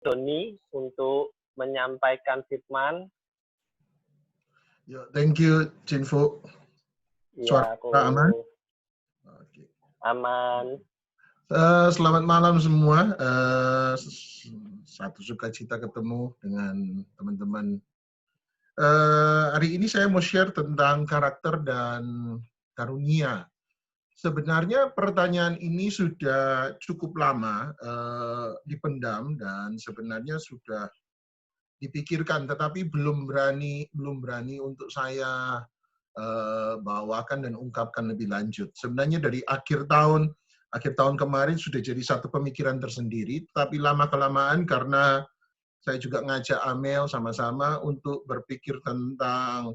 Doni untuk menyampaikan firman. Ya, thank you, Cinfo. Ya, aku Suara aman? Oke. aman. Selamat malam semua. Satu sukacita ketemu dengan teman-teman. Hari ini saya mau share tentang karakter dan karunia. Sebenarnya pertanyaan ini sudah cukup lama dipendam dan sebenarnya sudah dipikirkan, tetapi belum berani untuk saya bawakan dan ungkapkan lebih lanjut. Sebenarnya dari akhir tahun kemarin sudah jadi satu pemikiran tersendiri, tapi lama-kelamaan karena saya juga ngajak Amel sama-sama untuk berpikir tentang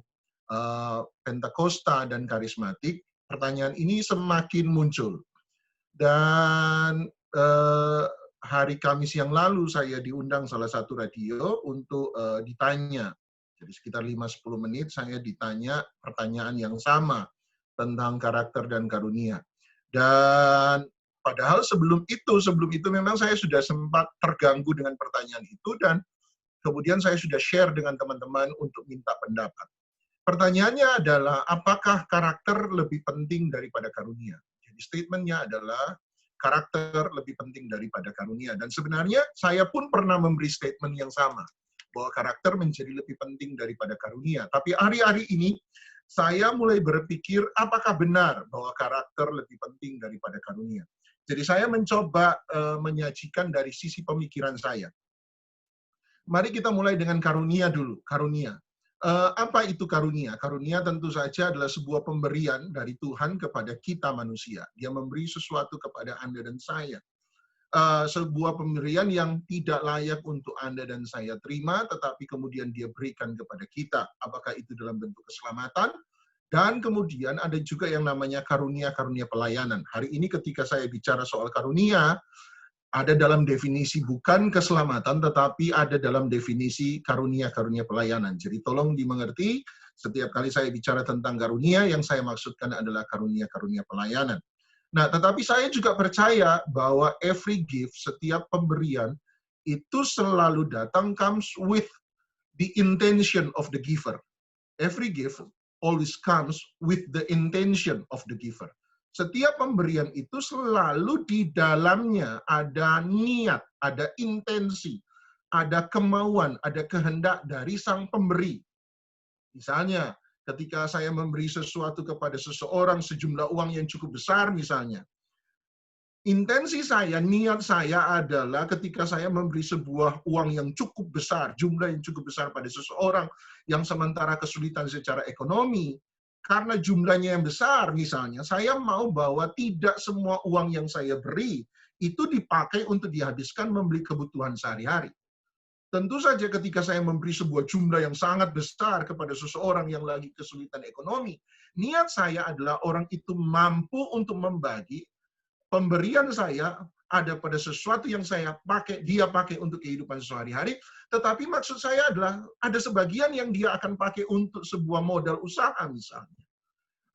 Pentakosta dan karismatik, pertanyaan ini semakin muncul. Dan hari Kamis yang lalu saya diundang salah satu radio untuk ditanya. Jadi sekitar 5-10 menit saya ditanya pertanyaan yang sama tentang karakter dan karunia. Dan padahal sebelum itu memang saya sudah sempat terganggu dengan pertanyaan itu dan kemudian saya sudah share dengan teman-teman untuk minta pendapat. Pertanyaannya adalah apakah karakter lebih penting daripada karunia? Jadi statementnya adalah karakter lebih penting daripada karunia. Dan sebenarnya saya pun pernah memberi statement yang sama, bahwa karakter menjadi lebih penting daripada karunia. Tapi hari-hari ini, saya mulai berpikir apakah benar bahwa karakter lebih penting daripada karunia. Jadi saya mencoba menyajikan dari sisi pemikiran saya. Mari kita mulai dengan karunia dulu. Karunia. Apa itu karunia? Karunia tentu saja adalah sebuah pemberian dari Tuhan kepada kita manusia. Dia memberi sesuatu kepada Anda dan saya. Sebuah pemberian yang tidak layak untuk Anda dan saya terima, tetapi kemudian dia berikan kepada kita. Apakah itu dalam bentuk keselamatan? Dan kemudian ada juga yang namanya karunia-karunia pelayanan. Hari ini ketika saya bicara soal karunia, ada dalam definisi bukan keselamatan, tetapi ada dalam definisi karunia-karunia pelayanan. Jadi tolong dimengerti, setiap kali saya bicara tentang karunia, yang saya maksudkan adalah karunia-karunia pelayanan. Nah, tetapi saya juga percaya bahwa every gift, setiap pemberian, itu selalu datang comes with the intention of the giver. Every gift always comes with the intention of the giver. Setiap pemberian itu selalu di dalamnya ada niat, ada intensi, ada kemauan, ada kehendak dari sang pemberi. Misalnya, ketika saya memberi sesuatu kepada seseorang sejumlah uang yang cukup besar misalnya, intensi saya, niat saya adalah ketika saya memberi sebuah uang yang cukup besar, jumlah yang cukup besar pada seseorang yang sementara kesulitan secara ekonomi, karena jumlahnya yang besar misalnya, saya mau bahwa tidak semua uang yang saya beri itu dipakai untuk dihabiskan membeli kebutuhan sehari-hari. Tentu saja ketika saya memberi sebuah jumlah yang sangat besar kepada seseorang yang lagi kesulitan ekonomi, niat saya adalah orang itu mampu untuk membagi pemberian saya ada pada sesuatu yang dia pakai untuk kehidupan sehari-hari, tetapi maksud saya adalah ada sebagian yang dia akan pakai untuk sebuah modal usaha misalnya.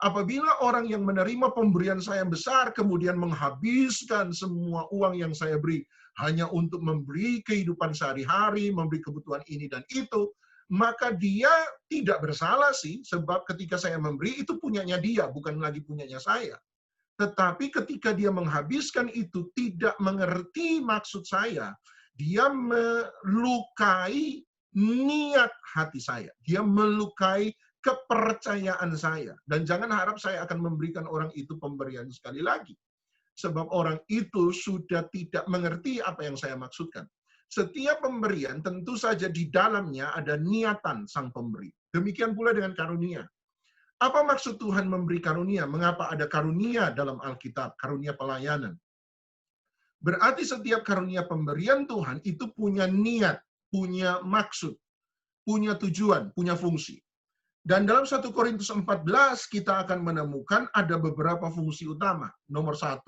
Apabila orang yang menerima pemberian saya yang besar, kemudian menghabiskan semua uang yang saya beri hanya untuk memberi kehidupan sehari-hari, memberi kebutuhan ini dan itu, maka dia tidak bersalah sih, sebab ketika saya memberi, itu punyanya dia, bukan lagi punyanya saya. Tetapi ketika dia menghabiskan itu tidak mengerti maksud saya, dia melukai niat hati saya. Dia melukai kepercayaan saya. Dan jangan harap saya akan memberikan orang itu pemberian sekali lagi. Sebab orang itu sudah tidak mengerti apa yang saya maksudkan. Setiap pemberian tentu saja di dalamnya ada niatan sang pemberi. Demikian pula dengan karunia. Apa maksud Tuhan memberi karunia? Mengapa ada karunia dalam Alkitab? Karunia pelayanan. Berarti setiap karunia pemberian Tuhan itu punya niat, punya maksud, punya tujuan, punya fungsi. Dan dalam 1 Korintus 14 kita akan menemukan ada beberapa fungsi utama. Nomor 1,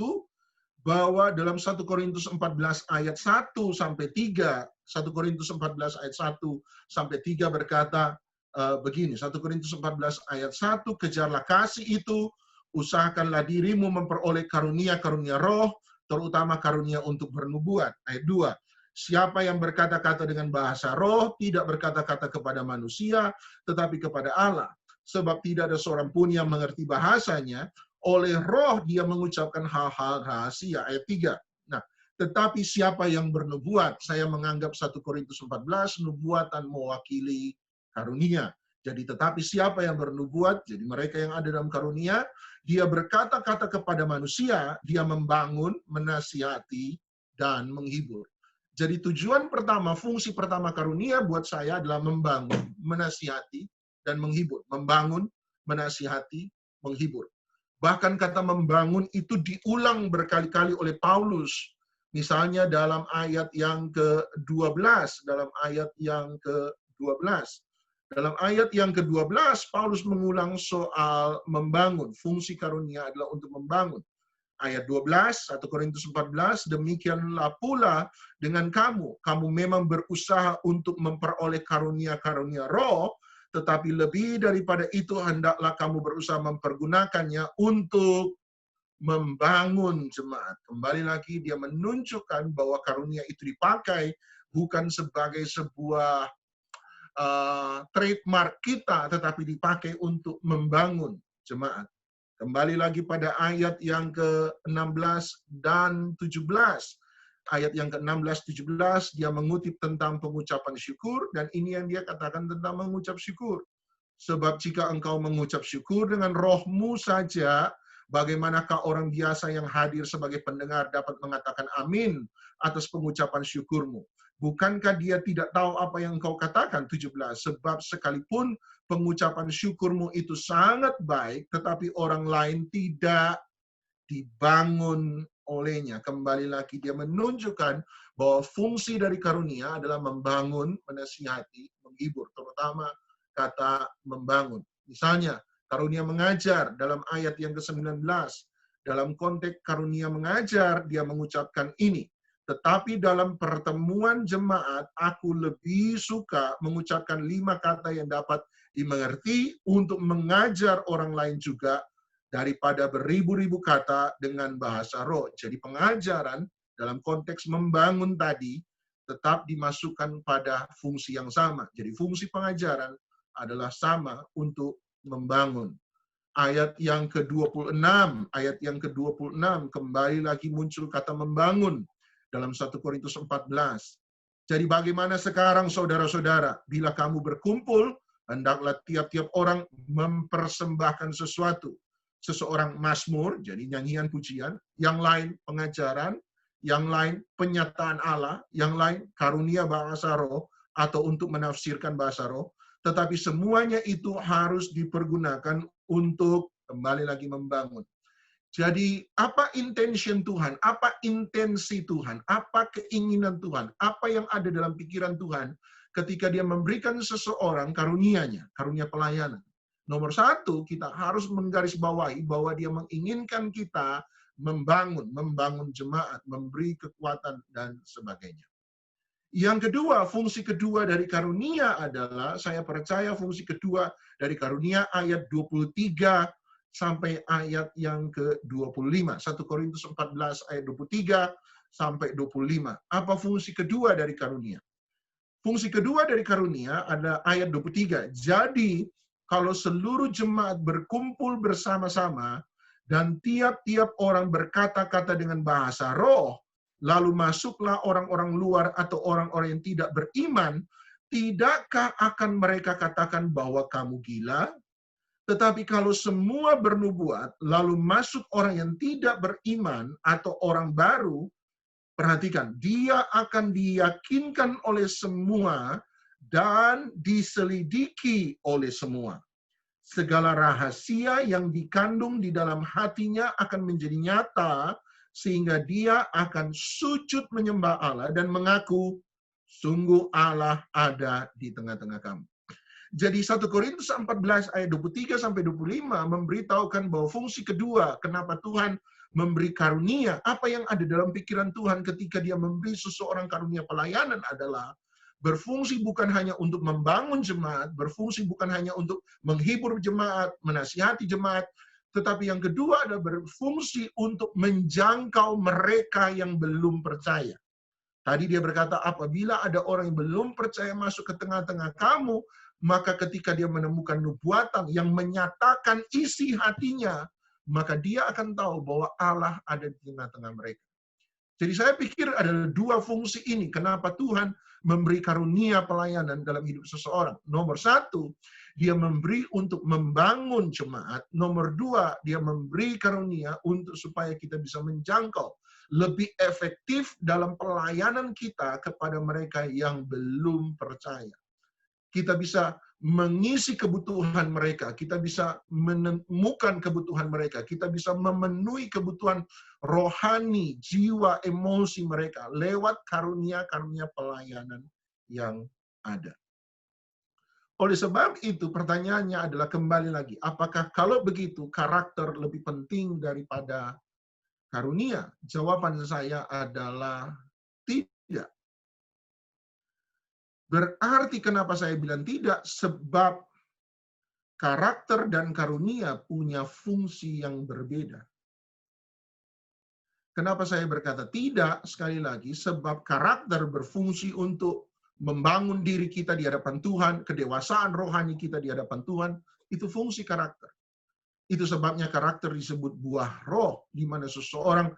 bahwa dalam 1 Korintus 14 ayat 1 sampai 3, 1 Korintus 14 ayat 1 sampai 3 berkata, begini, 1 Korintus 14 ayat 1, kejarlah kasih itu, usahakanlah dirimu memperoleh karunia-karunia roh, terutama karunia untuk bernubuat. Ayat 2, Siapa yang berkata-kata dengan bahasa roh, tidak berkata-kata kepada manusia, tetapi kepada Allah. Sebab tidak ada seorang pun yang mengerti bahasanya, oleh roh dia mengucapkan hal-hal rahasia. Ayat 3. Nah, tetapi siapa yang bernubuat, saya menganggap 1 Korintus 14, nubuatan mewakili karunia. Jadi tetapi siapa yang bernubuat, jadi mereka yang ada dalam karunia, dia berkata-kata kepada manusia, dia membangun, menasihati, dan menghibur. Jadi tujuan pertama, fungsi pertama karunia buat saya adalah membangun, menasihati, dan menghibur. Membangun, menasihati, menghibur. Bahkan kata membangun itu diulang berkali-kali oleh Paulus. Misalnya dalam ayat yang ke-12, dalam ayat yang ke-12. Dalam ayat yang ke-12, Paulus mengulang soal membangun. Fungsi karunia adalah untuk membangun. Ayat 12, 1 Korintus 14, demikianlah pula dengan kamu. Kamu memang berusaha untuk memperoleh karunia-karunia roh, tetapi lebih daripada itu hendaklah kamu berusaha mempergunakannya untuk membangun jemaat. Kembali lagi dia menunjukkan bahwa karunia itu dipakai bukan sebagai sebuah trademark kita, tetapi dipakai untuk membangun jemaat. Kembali lagi pada ayat yang ke-16 dan 17. Ayat yang ke-16, 17, dia mengutip tentang pengucapan syukur, dan ini yang dia katakan tentang mengucap syukur. Sebab jika engkau mengucap syukur dengan rohmu saja, bagaimanakah orang biasa yang hadir sebagai pendengar dapat mengatakan amin atas pengucapan syukurmu? Bukankah dia tidak tahu apa yang engkau katakan? 17. Sebab sekalipun pengucapan syukurmu itu sangat baik, tetapi orang lain tidak dibangun olehnya. Kembali lagi dia menunjukkan bahwa fungsi dari karunia adalah membangun, menasihati, menghibur. Terutama kata membangun. Misalnya, karunia mengajar dalam ayat yang ke-19. Dalam konteks karunia mengajar, dia mengucapkan ini. Tetapi dalam pertemuan jemaat, aku lebih suka mengucapkan 5 kata yang dapat dimengerti untuk mengajar orang lain juga daripada beribu-ribu kata dengan bahasa roh. Jadi pengajaran dalam konteks membangun tadi tetap dimasukkan pada fungsi yang sama. Jadi fungsi pengajaran adalah sama untuk membangun. Ayat yang ke-26, kembali lagi muncul kata membangun dalam 1 Korintus 14. Jadi bagaimana sekarang saudara-saudara, bila kamu berkumpul, hendaklah tiap-tiap orang mempersembahkan sesuatu. Seseorang mazmur, jadi nyanyian pujian, yang lain pengajaran, yang lain penyataan Allah, yang lain karunia bahasa roh, atau untuk menafsirkan bahasa roh, tetapi semuanya itu harus dipergunakan untuk kembali lagi membangun. Jadi, apa intention Tuhan? Apa intensi Tuhan? Apa keinginan Tuhan? Apa yang ada dalam pikiran Tuhan ketika dia memberikan seseorang karunia-Nya, karunia pelayanan? Nomor 1, kita harus menggarisbawahi bahwa dia menginginkan kita membangun jemaat, memberi kekuatan, dan sebagainya. Yang kedua, fungsi kedua dari karunia adalah, saya percaya fungsi kedua dari karunia ayat 23 sampai ayat yang ke-25. 1 Korintus 14 ayat 23 sampai 25. Apa fungsi kedua dari karunia? Fungsi kedua dari karunia ada ayat 23. Jadi, kalau seluruh jemaat berkumpul bersama-sama dan tiap-tiap orang berkata-kata dengan bahasa roh, lalu masuklah orang-orang luar atau orang-orang yang tidak beriman, tidakkah akan mereka katakan bahwa kamu gila? Tetapi kalau semua bernubuat, lalu masuk orang yang tidak beriman atau orang baru, perhatikan, dia akan diyakinkan oleh semua dan diselidiki oleh semua. Segala rahasia yang dikandung di dalam hatinya akan menjadi nyata, sehingga dia akan sujud menyembah Allah dan mengaku, sungguh Allah ada di tengah-tengah kamu. Jadi 1 Korintus 14 ayat 23 sampai 25 memberitahukan bahwa fungsi kedua kenapa Tuhan memberi karunia, apa yang ada dalam pikiran Tuhan ketika dia memberi seseorang karunia pelayanan adalah berfungsi bukan hanya untuk membangun jemaat, berfungsi bukan hanya untuk menghibur jemaat, menasihati jemaat, tetapi yang kedua adalah berfungsi untuk menjangkau mereka yang belum percaya. Tadi dia berkata, apabila ada orang yang belum percaya masuk ke tengah-tengah kamu, maka ketika dia menemukan nubuatan yang menyatakan isi hatinya, maka dia akan tahu bahwa Allah ada di tengah-tengah mereka. Jadi saya pikir ada dua fungsi ini. Kenapa Tuhan memberi karunia pelayanan dalam hidup seseorang. Nomor satu, dia memberi untuk membangun jemaat. Nomor dua, dia memberi karunia untuk supaya kita bisa menjangkau lebih efektif dalam pelayanan kita kepada mereka yang belum percaya. Kita bisa mengisi kebutuhan mereka, kita bisa menemukan kebutuhan mereka, kita bisa memenuhi kebutuhan rohani, jiwa, emosi mereka lewat karunia-karunia pelayanan yang ada. Oleh sebab itu, pertanyaannya adalah kembali lagi, apakah kalau begitu karakter lebih penting daripada karunia? Jawaban saya adalah tidak. Berarti kenapa saya bilang tidak? Sebab karakter dan karunia punya fungsi yang berbeda. Kenapa saya berkata tidak? Sekali lagi, sebab karakter berfungsi untuk membangun diri kita di hadapan Tuhan, kedewasaan rohani kita di hadapan Tuhan, itu fungsi karakter. Itu sebabnya karakter disebut buah roh, di mana seseorang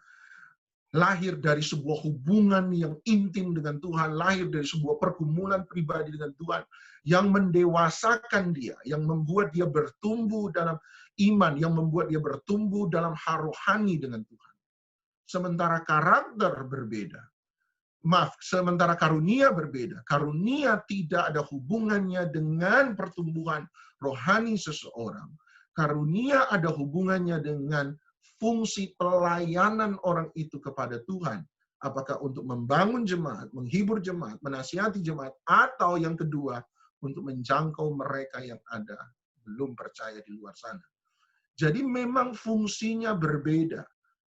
lahir dari sebuah hubungan yang intim dengan Tuhan, lahir dari sebuah pergumulan pribadi dengan Tuhan, yang mendewasakan dia, yang membuat dia bertumbuh dalam iman, yang membuat dia bertumbuh dalam hal rohani dengan Tuhan. Sementara karakter berbeda. Sementara karunia berbeda. Karunia tidak ada hubungannya dengan pertumbuhan rohani seseorang. Karunia ada hubungannya dengan fungsi pelayanan orang itu kepada Tuhan. Apakah untuk membangun jemaat, menghibur jemaat, menasihati jemaat, atau yang kedua, untuk menjangkau mereka yang ada belum percaya di luar sana. Jadi memang fungsinya berbeda.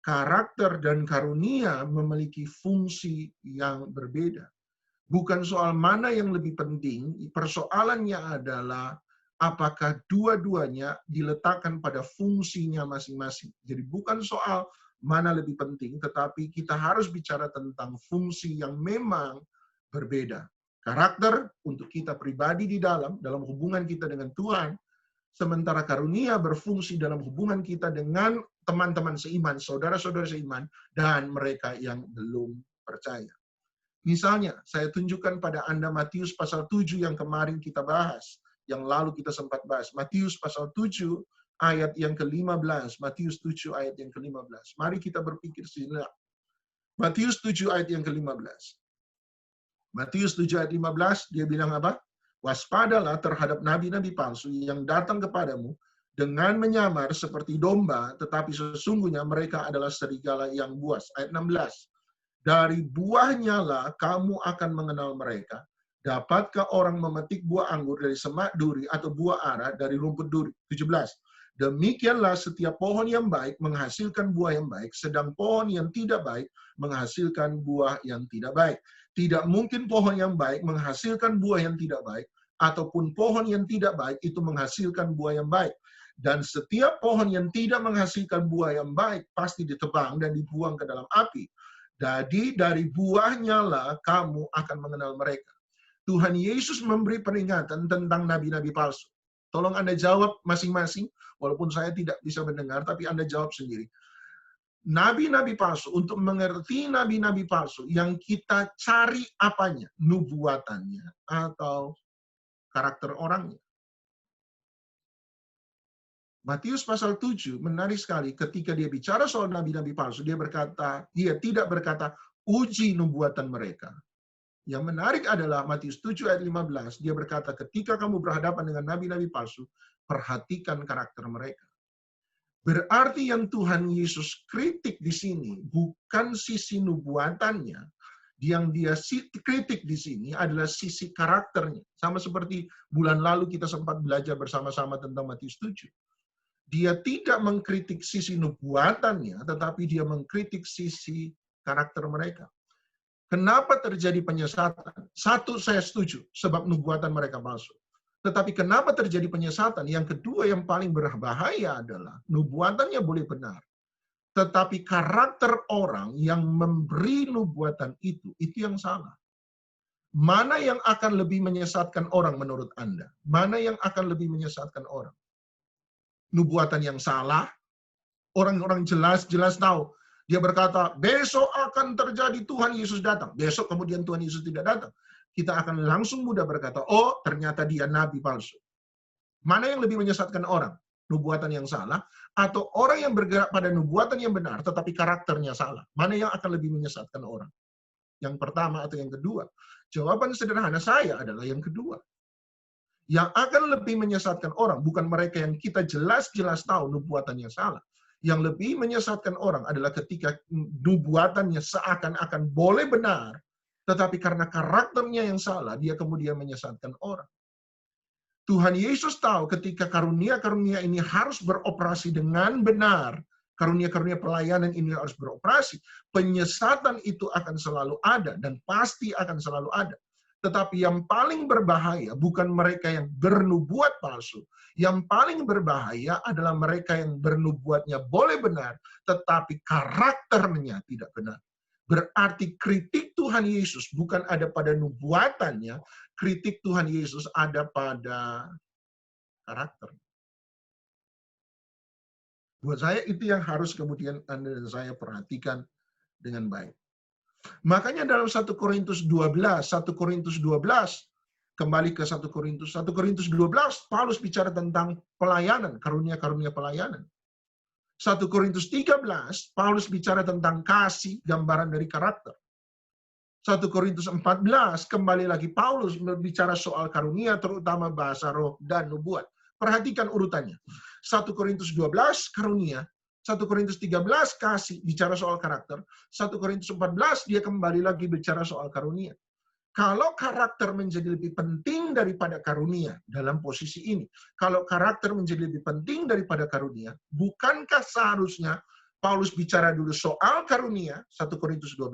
Karakter dan karunia memiliki fungsi yang berbeda. Bukan soal mana yang lebih penting, persoalannya adalah apakah dua-duanya diletakkan pada fungsinya masing-masing. Jadi bukan soal mana lebih penting, tetapi kita harus bicara tentang fungsi yang memang berbeda. Karakter untuk kita pribadi di dalam hubungan kita dengan Tuhan, sementara karunia berfungsi dalam hubungan kita dengan teman-teman seiman, saudara-saudara seiman, dan mereka yang belum percaya. Misalnya, saya tunjukkan pada Anda Matius pasal 7 yang kemarin kita bahas, yang lalu kita sempat bahas. Matius pasal 7 ayat yang ke-15. Matius 7 ayat yang ke-15. Mari kita berpikir sejenak. Matius 7 ayat yang ke-15. Matius 7 ayat 15, dia bilang apa? Waspadalah terhadap nabi-nabi palsu yang datang kepadamu dengan menyamar seperti domba, tetapi sesungguhnya mereka adalah serigala yang buas. Ayat 16. Dari buahnya lah kamu akan mengenal mereka. Dapatkah orang memetik buah anggur dari semak duri atau buah ara dari rumput duri? 17. Demikianlah setiap pohon yang baik menghasilkan buah yang baik, sedang pohon yang tidak baik menghasilkan buah yang tidak baik. Tidak mungkin pohon yang baik menghasilkan buah yang tidak baik, ataupun pohon yang tidak baik itu menghasilkan buah yang baik. Dan setiap pohon yang tidak menghasilkan buah yang baik pasti ditebang dan dibuang ke dalam api. Jadi dari buahnya lah kamu akan mengenal mereka. Tuhan Yesus memberi peringatan tentang nabi-nabi palsu. Tolong Anda jawab masing-masing, walaupun saya tidak bisa mendengar, tapi Anda jawab sendiri. Nabi-nabi palsu, untuk mengerti nabi-nabi palsu, yang kita cari apanya? Nubuatannya atau karakter orangnya. Matius pasal 7 menarik sekali ketika dia bicara soal nabi-nabi palsu, dia tidak berkata uji nubuatan mereka. Yang menarik adalah Matius 7 ayat 15, dia berkata ketika kamu berhadapan dengan nabi-nabi palsu, perhatikan karakter mereka. Berarti yang Tuhan Yesus kritik di sini bukan sisi nubuatannya, yang dia kritik di sini adalah sisi karakternya. Sama seperti bulan lalu kita sempat belajar bersama-sama tentang Matius 7. Dia tidak mengkritik sisi nubuatannya, tetapi dia mengkritik sisi karakter mereka. Kenapa terjadi penyesatan? Satu, saya setuju, sebab nubuatan mereka palsu. Tetapi kenapa terjadi penyesatan? Yang kedua yang paling berbahaya adalah nubuatannya boleh benar. Tetapi karakter orang yang memberi nubuatan itu yang salah. Mana yang akan lebih menyesatkan orang menurut Anda? Mana yang akan lebih menyesatkan orang? Nubuatan yang salah, orang-orang jelas-jelas tahu. Dia berkata, besok akan terjadi Tuhan Yesus datang. Besok kemudian Tuhan Yesus tidak datang. Kita akan langsung mudah berkata, oh ternyata dia nabi palsu. Mana yang lebih menyesatkan orang? Nubuatan yang salah, atau orang yang bergerak pada nubuatan yang benar, tetapi karakternya salah? Mana yang akan lebih menyesatkan orang? Yang pertama atau yang kedua? Jawaban sederhana saya adalah yang kedua. Yang akan lebih menyesatkan orang, bukan mereka yang kita jelas-jelas tahu nubuatannya salah. Yang lebih menyesatkan orang adalah ketika nubuatannya seakan-akan boleh benar, tetapi karena karakternya yang salah, dia kemudian menyesatkan orang. Tuhan Yesus tahu ketika karunia-karunia ini harus beroperasi dengan benar, karunia-karunia pelayanan ini harus beroperasi, penyesatan itu akan selalu ada dan pasti akan selalu ada. Tetapi yang paling berbahaya bukan mereka yang bernubuat palsu. Yang paling berbahaya adalah mereka yang bernubuatnya boleh benar, tetapi karakternya tidak benar. Berarti kritik Tuhan Yesus bukan ada pada nubuatannya, kritik Tuhan Yesus ada pada karakter. Buat saya itu yang harus kemudian Anda dan saya perhatikan dengan baik. Makanya dalam 1 Korintus 12, kembali ke 1 Korintus 12, Paulus bicara tentang pelayanan, karunia-karunia pelayanan. 1 Korintus 13, Paulus bicara tentang kasih, gambaran dari karakter. 1 Korintus 14, kembali lagi Paulus berbicara soal karunia, terutama bahasa roh dan nubuat. Perhatikan urutannya. 1 Korintus 12, karunia. 1 Korintus 13, kasih, bicara soal karakter. 1 Korintus 14, dia kembali lagi bicara soal karunia. Kalau karakter menjadi lebih penting daripada karunia dalam posisi ini, kalau karakter menjadi lebih penting daripada karunia, bukankah seharusnya Paulus bicara dulu soal karunia, 1 Korintus 12.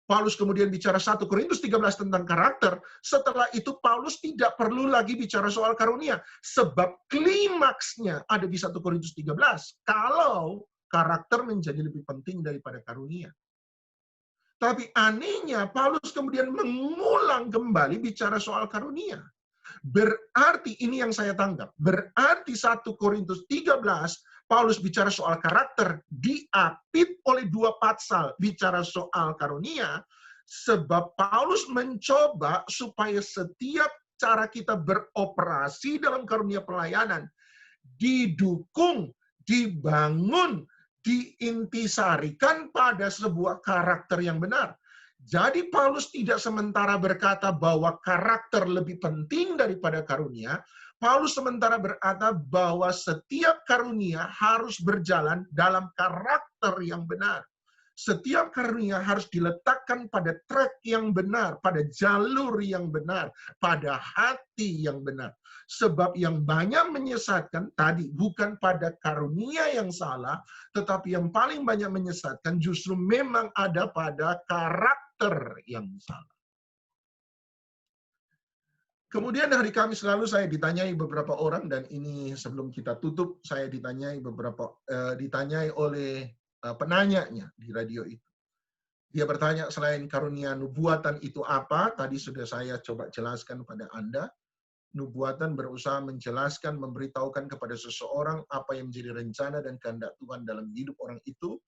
Paulus kemudian bicara 1 Korintus 13 tentang karakter. Setelah itu Paulus tidak perlu lagi bicara soal karunia. Sebab klimaksnya ada di 1 Korintus 13. Kalau karakter menjadi lebih penting daripada karunia. Tapi anehnya Paulus kemudian mengulang kembali bicara soal karunia. Berarti ini yang saya tangkap. Berarti 1 Korintus 13 Paulus bicara soal karakter, diapit oleh 2 pasal bicara soal karunia, sebab Paulus mencoba supaya setiap cara kita beroperasi dalam karunia pelayanan didukung, dibangun, diintisarikan pada sebuah karakter yang benar. Jadi Paulus tidak sementara berkata bahwa karakter lebih penting daripada karunia. Paulus sementara berkata bahwa setiap karunia harus berjalan dalam karakter yang benar. Setiap karunia harus diletakkan pada track yang benar, pada jalur yang benar, pada hati yang benar. Sebab yang banyak menyesatkan tadi bukan pada karunia yang salah, tetapi yang paling banyak menyesatkan justru memang ada pada karakter yang salah. Kemudian hari Kamis lalu saya ditanyai beberapa orang, dan ini sebelum kita tutup saya ditanyai oleh penanyanya di radio itu. Dia bertanya, selain karunia nubuatan itu apa? Tadi sudah saya coba jelaskan pada Anda. Nubuatan berusaha menjelaskan, memberitahukan kepada seseorang apa yang menjadi rencana dan kehendak Tuhan dalam hidup orang itu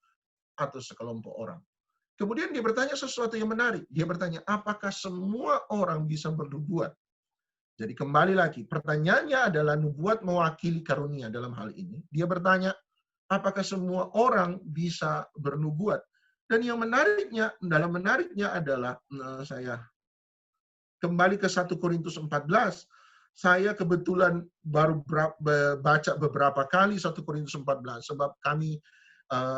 atau sekelompok orang. Kemudian dia bertanya sesuatu yang menarik. Dia bertanya, apakah semua orang bisa bernubuat? Jadi kembali lagi, pertanyaannya adalah nubuat mewakili karunia dalam hal ini. Dia bertanya, apakah semua orang bisa bernubuat? Dan yang menariknya adalah, saya kembali ke 1 Korintus 14, saya kebetulan baru baca beberapa kali 1 Korintus 14, sebab kami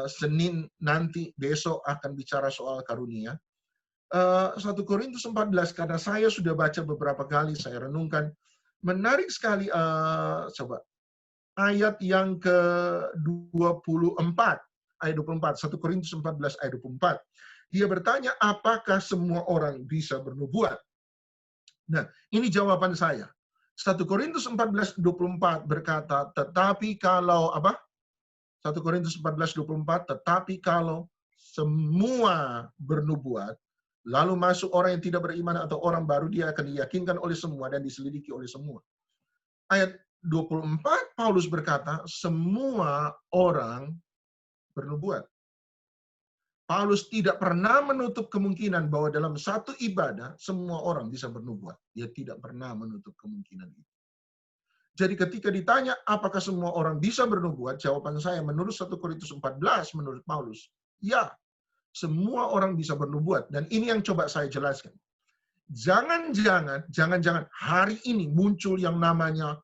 Senin nanti, besok akan bicara soal karunia. 1 Korintus 14, karena saya sudah baca beberapa kali, saya renungkan. Menarik sekali, coba. Ayat yang ke-24, ayat 24, 1 Korintus 14, ayat 24. Dia bertanya, apakah semua orang bisa bernubuat? Nah, ini jawaban saya. 1 Korintus 14, 24 berkata, tetapi kalau, 1 1 Korintus 14:24, tetapi kalau semua bernubuat, lalu masuk orang yang tidak beriman atau orang baru, dia akan diyakinkan oleh semua dan diselidiki oleh semua. Ayat 24, Paulus berkata, semua orang bernubuat. Paulus tidak pernah menutup kemungkinan bahwa dalam satu ibadah, semua orang bisa bernubuat. Dia tidak pernah menutup kemungkinan itu. Jadi ketika ditanya, apakah semua orang bisa bernubuat? Jawaban saya, menurut 1 Korintus 14, menurut Paulus, ya, semua orang bisa bernubuat. Dan ini yang coba saya jelaskan. Jangan-jangan hari ini muncul yang namanya,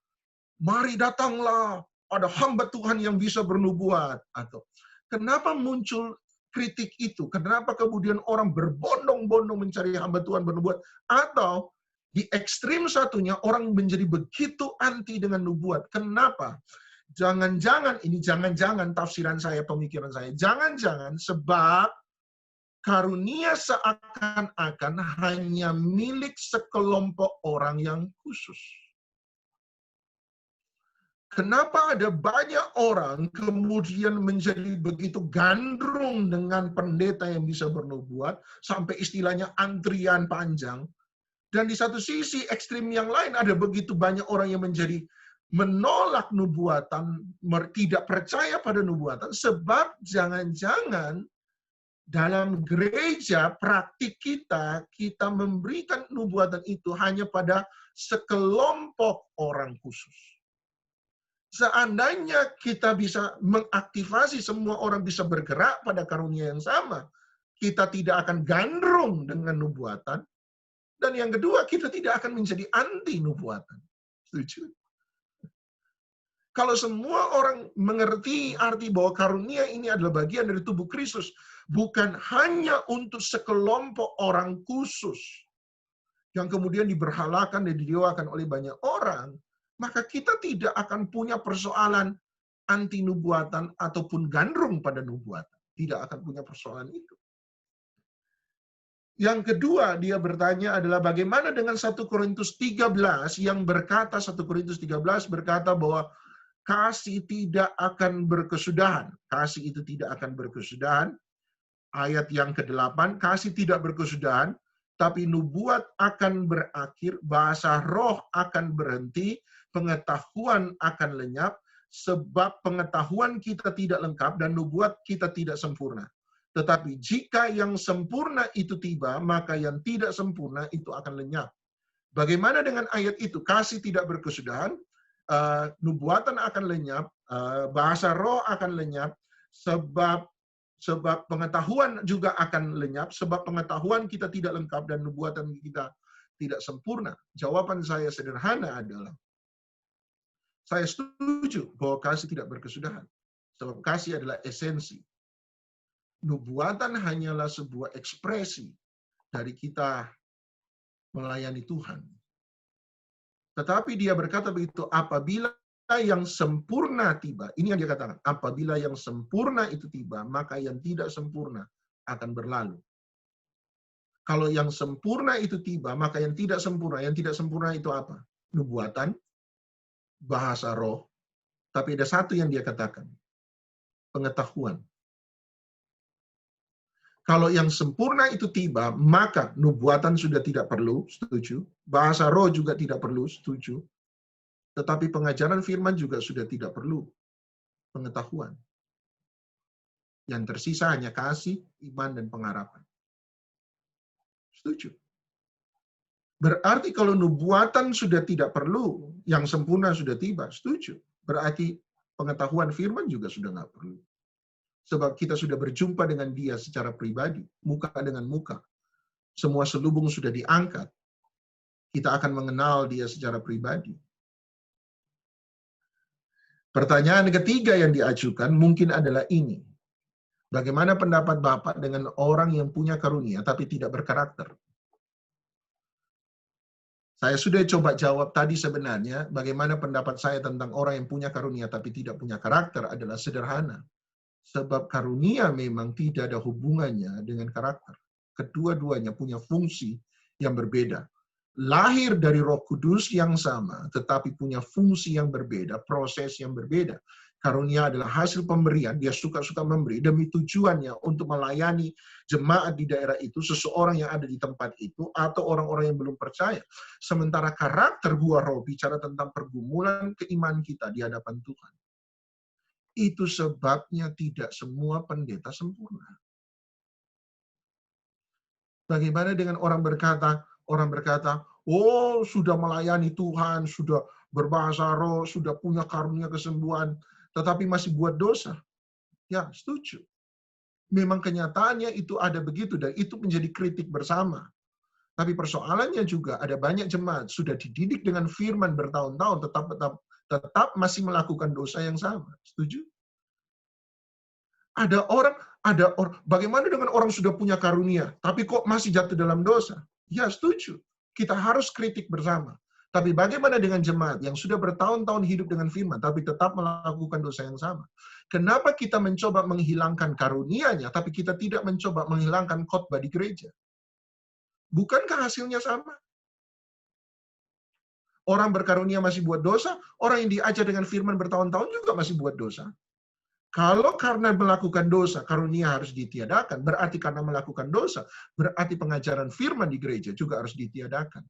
mari datanglah, ada hamba Tuhan yang bisa bernubuat. Atau, kenapa muncul kritik itu? Kenapa kemudian orang berbondong-bondong mencari hamba Tuhan bernubuat? Atau di ekstrim satunya orang menjadi begitu anti dengan nubuat. Kenapa? Jangan-jangan, ini jangan-jangan tafsiran saya, pemikiran saya. Jangan-jangan sebab karunia seakan-akan hanya milik sekelompok orang yang khusus. Kenapa ada banyak orang kemudian menjadi begitu gandrung dengan pendeta yang bisa bernubuat, sampai istilahnya antrian panjang. Dan di satu sisi ekstrim yang lain ada begitu banyak orang yang menjadi menolak nubuatan, tidak percaya pada nubuatan, sebab jangan-jangan dalam gereja praktik kita memberikan nubuatan itu hanya pada sekelompok orang khusus. Seandainya kita bisa mengaktifasi semua orang bisa bergerak pada karunia yang sama, kita tidak akan gandrung dengan nubuatan. Dan yang kedua, kita tidak akan menjadi anti nubuatan. Setuju? Kalau semua orang mengerti arti bahwa karunia ini adalah bagian dari tubuh Kristus, bukan hanya untuk sekelompok orang khusus yang kemudian diberhalakan dan didewakan oleh banyak orang, maka kita tidak akan punya persoalan anti nubuatan ataupun gandrung pada nubuatan. Tidak akan punya persoalan itu. Yang kedua, dia bertanya adalah bagaimana dengan 1 Korintus 13 yang berkata, 1 Korintus 13 berkata bahwa kasih tidak akan berkesudahan. Kasih itu tidak akan berkesudahan. Ayat yang ke-8, kasih tidak berkesudahan, tapi nubuat akan berakhir, bahasa roh akan berhenti, pengetahuan akan lenyap, sebab pengetahuan kita tidak lengkap dan nubuat kita tidak sempurna. Tetapi jika yang sempurna itu tiba, maka yang tidak sempurna itu akan lenyap. Bagaimana dengan ayat itu? Kasih tidak berkesudahan, nubuatan akan lenyap, bahasa roh akan lenyap, sebab pengetahuan juga akan lenyap, sebab pengetahuan kita tidak lengkap dan nubuatan kita tidak sempurna. Jawaban saya sederhana adalah, saya setuju bahwa kasih tidak berkesudahan. Sebab kasih adalah esensi. Nubuatan hanyalah sebuah ekspresi dari kita melayani Tuhan. Tetapi dia berkata begitu, apabila yang sempurna tiba, ini yang dia katakan, apabila yang sempurna itu tiba, maka yang tidak sempurna akan berlalu. Kalau yang sempurna itu tiba, maka yang tidak sempurna itu apa? Nubuatan, bahasa roh, tapi ada satu yang dia katakan, pengetahuan. Kalau yang sempurna itu tiba, maka nubuatan sudah tidak perlu, setuju. Bahasa roh juga tidak perlu, setuju. Tetapi pengajaran firman juga sudah tidak perlu, pengetahuan. Yang tersisa hanya kasih, iman, dan pengharapan. Setuju. Berarti kalau nubuatan sudah tidak perlu, yang sempurna sudah tiba, setuju. Berarti pengetahuan firman juga sudah nggak perlu. Sebab kita sudah berjumpa dengan dia secara pribadi, muka dengan muka. Semua selubung sudah diangkat. Kita akan mengenal dia secara pribadi. Pertanyaan ketiga yang diajukan mungkin adalah ini. Bagaimana pendapat Bapak dengan orang yang punya karunia tapi tidak berkarakter? Saya sudah coba jawab tadi sebenarnya, bagaimana pendapat saya tentang orang yang punya karunia tapi tidak punya karakter adalah sederhana. Sebab karunia memang tidak ada hubungannya dengan karakter. Kedua-duanya punya fungsi yang berbeda. Lahir dari Roh Kudus yang sama, tetapi punya fungsi yang berbeda, proses yang berbeda. Karunia adalah hasil pemberian, dia suka-suka memberi demi tujuannya untuk melayani jemaat di daerah itu, seseorang yang ada di tempat itu, atau orang-orang yang belum percaya. Sementara karakter buah roh bicara tentang pergumulan keimanan kita di hadapan Tuhan. Itu sebabnya tidak semua pendeta sempurna. Bagaimana dengan orang berkata, oh sudah melayani Tuhan, sudah berbahasa roh, sudah punya karunia kesembuhan, tetapi masih buat dosa. Ya, setuju. Memang kenyataannya itu ada begitu, dan itu menjadi kritik bersama. Tapi persoalannya juga ada banyak jemaat sudah dididik dengan firman bertahun-tahun, tetap masih melakukan dosa yang sama. Setuju? Ada orang, bagaimana dengan orang sudah punya karunia, tapi kok masih jatuh dalam dosa? Ya, setuju. Kita harus kritik bersama. Tapi bagaimana dengan jemaat yang sudah bertahun-tahun hidup dengan firman, tapi tetap melakukan dosa yang sama? Kenapa kita mencoba menghilangkan karunia-Nya, tapi kita tidak mencoba menghilangkan khotbah di gereja? Bukankah hasilnya sama? Orang berkarunia masih buat dosa, orang yang diajar dengan firman bertahun-tahun juga masih buat dosa. Kalau karena melakukan dosa, karunia harus ditiadakan, berarti karena melakukan dosa, berarti pengajaran firman di gereja juga harus ditiadakan.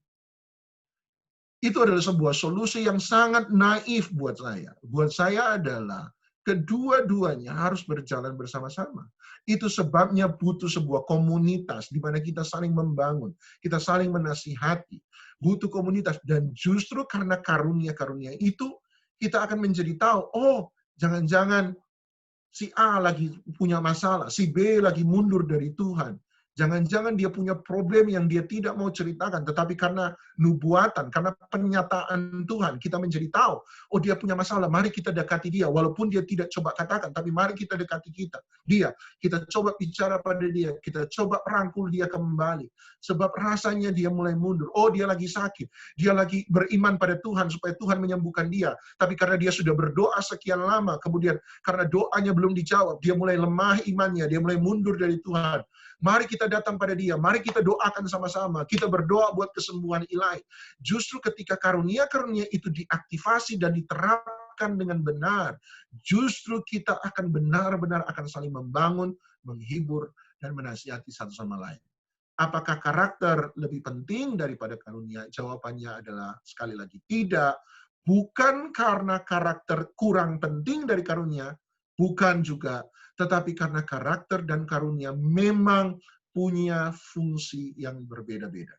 Itu adalah sebuah solusi yang sangat naif buat saya. Buat saya adalah kedua-duanya harus berjalan bersama-sama. Itu sebabnya butuh sebuah komunitas di mana kita saling membangun, kita saling menasihati, butuh komunitas. Dan justru karena karunia-karunia itu, kita akan menjadi tahu, oh jangan-jangan si A lagi punya masalah, si B lagi mundur dari Tuhan. Jangan-jangan dia punya problem yang dia tidak mau ceritakan, tetapi karena nubuatan, karena penyataan Tuhan, kita menjadi tahu, oh dia punya masalah, mari kita dekati dia, walaupun dia tidak coba katakan, tapi mari kita dekati dia, kita coba bicara pada dia, kita coba rangkul dia kembali, sebab rasanya dia mulai mundur, oh dia lagi sakit, dia lagi beriman pada Tuhan, supaya Tuhan menyembuhkan dia, tapi karena dia sudah berdoa sekian lama, kemudian karena doanya belum dijawab, dia mulai lemah imannya, dia mulai mundur dari Tuhan. Mari kita datang pada dia, mari kita doakan sama-sama, kita berdoa buat kesembuhan ilahi. Justru ketika karunia-karunia itu diaktifasi dan diterapkan dengan benar, justru kita akan benar-benar akan saling membangun, menghibur, dan menasihati satu sama lain. Apakah karakter lebih penting daripada karunia? Jawabannya adalah sekali lagi tidak. Bukan karena karakter kurang penting dari karunia, bukan juga, tetapi karena karakter dan karunia memang punya fungsi yang berbeda-beda.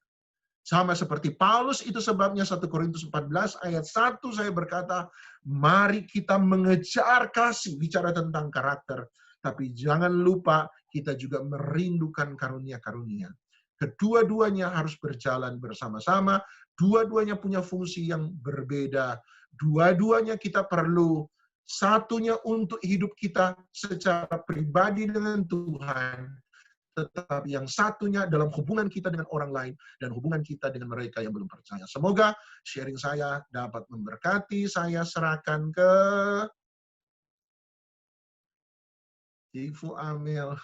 Sama seperti Paulus, itu sebabnya 1 Korintus 14 ayat 1 saya berkata, mari kita mengejar kasih, bicara tentang karakter, tapi jangan lupa kita juga merindukan karunia-karunia. Kedua-duanya harus berjalan bersama-sama, dua-duanya punya fungsi yang berbeda, dua-duanya kita perlu. Satunya untuk hidup kita secara pribadi dengan Tuhan, tetapi yang satunya dalam hubungan kita dengan orang lain dan hubungan kita dengan mereka yang belum percaya. Semoga sharing saya dapat memberkati. Saya serahkan ke Ibu Amel.